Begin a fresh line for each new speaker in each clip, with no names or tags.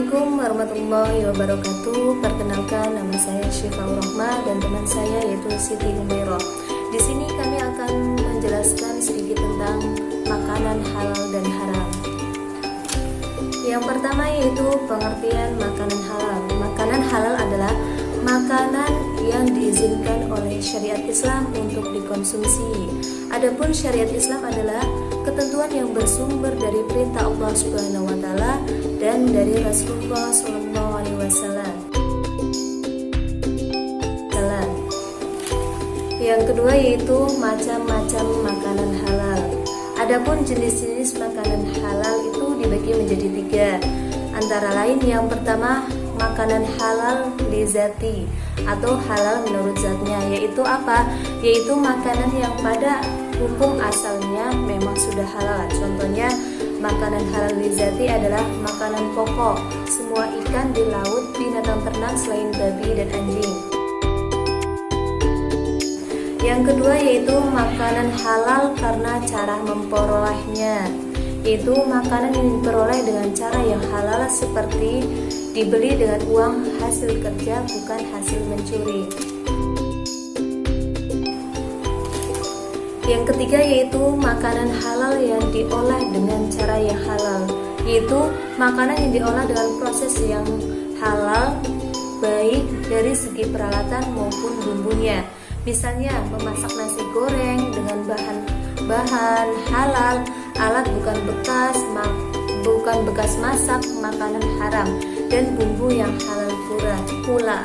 Assalamualaikum warahmatullahi wabarakatuh. Perkenalkan, nama saya Syifaur Rahma dan teman saya yaitu Siti Humairah. Di sini kami akan menjelaskan sedikit tentang makanan halal dan haram. Yang pertama yaitu pengertian makanan halal. Makanan halal adalah makanan yang diizinkan oleh syariat Islam untuk dikonsumsi. Adapun syariat Islam adalah ketentuan yang bersumber dari perintah Allah Subhanahu wa taala dan dari Rasulullah Shallallahu alaihi wasallam. Yang kedua yaitu macam-macam makanan halal. Adapun jenis-jenis makanan halal itu dibagi menjadi 3. Antara lain yang pertama, makanan halal lizati atau halal menurut zatnya, yaitu apa? Yaitu makanan yang pada hukum asalnya memang sudah halal. Contohnya, makanan halal lizati adalah makanan pokok semua ikan di laut, binatang ternak selain babi dan anjing. Yang kedua yaitu makanan halal karena cara memperolehnya, yaitu makanan yang diperoleh dengan cara yang halal seperti dibeli dengan uang hasil kerja, bukan hasil mencuri. Yang ketiga yaitu makanan halal yang diolah dengan cara yang halal, yaitu makanan yang diolah dengan proses yang halal, baik dari segi peralatan maupun bumbunya. Misalnya memasak nasi goreng dengan bahan halal, alat bukan bekas masak, makanan haram, dan bumbu yang halal pula.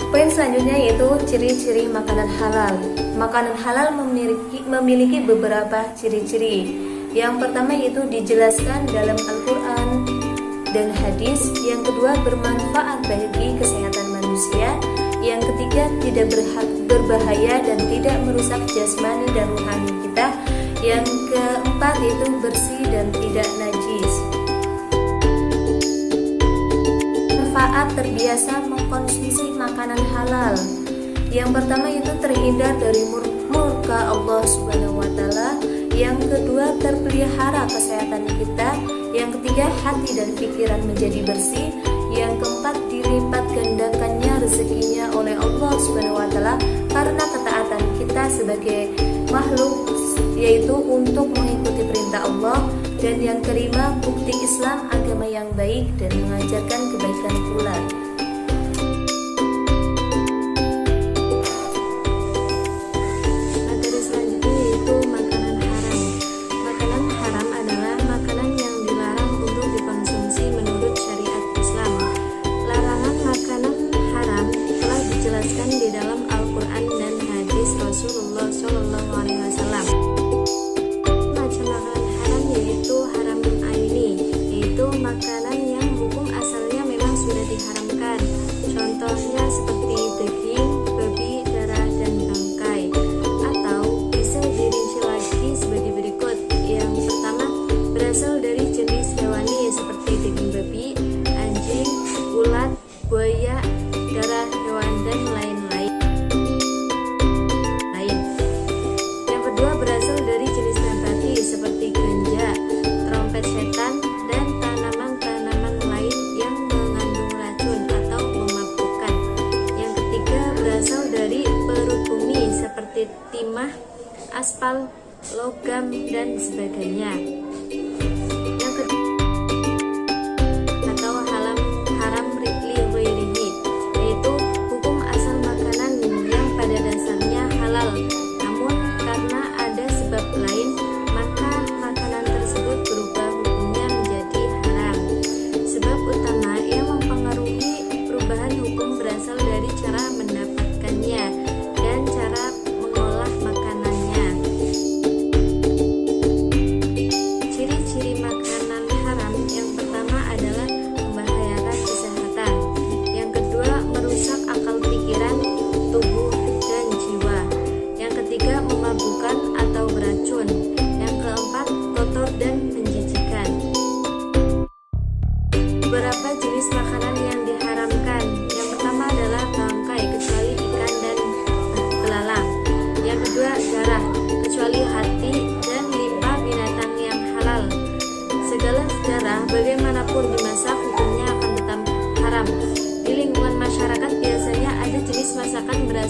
Poin selanjutnya yaitu ciri-ciri makanan halal. Makanan halal memiliki beberapa ciri-ciri. Yang pertama yaitu dijelaskan dalam Al-Quran dan hadis. Yang kedua, bermanfaat bagi kesehatan manusia. Yang ketiga, tidak berbahaya dan tidak merusak jasmani dan rohani kita. Yang keempat yaitu bersih dan tidak najis. Manfaat terbiasa mengkonsumsi makanan halal. Yang pertama itu terhindar dari murka Allah Subhanahu wa taala. Yang kedua, terpelihara kesehatan kita. Yang ketiga, hati dan pikiran menjadi bersih. Yang keempat, dilipat gandakannya rezekinya oleh Allah Subhanahu wa taala karena ketaatan kita sebagai makhluk, yaitu untuk mengikuti perintah Allah. Dan yang kelima, bukti Islam agama yang baik dan mengajarkan kebaikan pula. Materi selanjutnya yaitu makanan haram. Makanan haram adalah makanan yang dilarang untuk dikonsumsi menurut syariat Islam. Larangan makanan haram telah dijelaskan di dalam Al-Quran dan hadis Rasulullah Shallallahu alaihi wasallam. Makanan yang hukum asalnya memang sudah diharamkan. Contohnya seperti daging, babi, darah, dan bangkai. Atau bisa dirinci lagi sebagai berikut. Yang pertama, berasal dari jenis hewani seperti daging babi, anjing, ulat, buaya, darah hewan, dan lain-lain. Yang kedua, berasal dari jenis nabati seperti ganja, trompet setan, dan tanaman-tanaman lain yang mengandung racun atau memabukkan. Yang ketiga, berasal dari perut bumi seperti timah, aspal, logam, dan sebagainya. Yang ketiga, atau haram li ghairihi, yaitu hukum asal makanan yang pada dasarnya halal, namun karena ada sebab lain maka makanan tersebut berubah hukumnya menjadi haram. Sebab utama yang mempengaruhi perubahan hukum berasal dari cara mendapatkannya dan cara mengolah makanannya.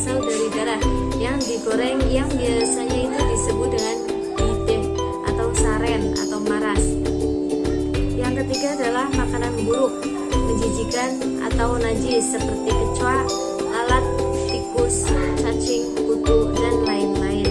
berasal dari darah yang digoreng yang biasanya itu disebut dengan bideh atau saren atau maras. Yang ketiga adalah makanan buruk, menjijikan atau najis seperti kecoa, lalat, tikus, cacing, kutu, dan lain-lain.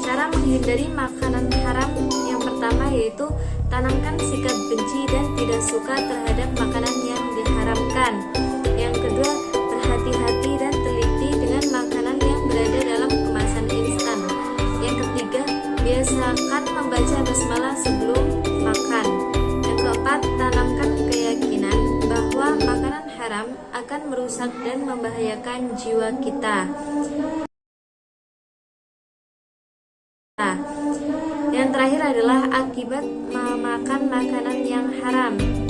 Cara menghindari makanan haram yang pertama yaitu tanamkan sikap benci dan tidak suka terhadap makanan yang diharamkan. Yang kedua, berhati-hati dan teliti dengan makanan yang berada dalam kemasan instan. Yang ketiga, biasakan membaca basmalah sebelum makan. Yang keempat, tanamkan keyakinan bahwa makanan haram akan merusak dan membahayakan jiwa kita. Yang terakhir adalah akibat memakan makanan yang haram.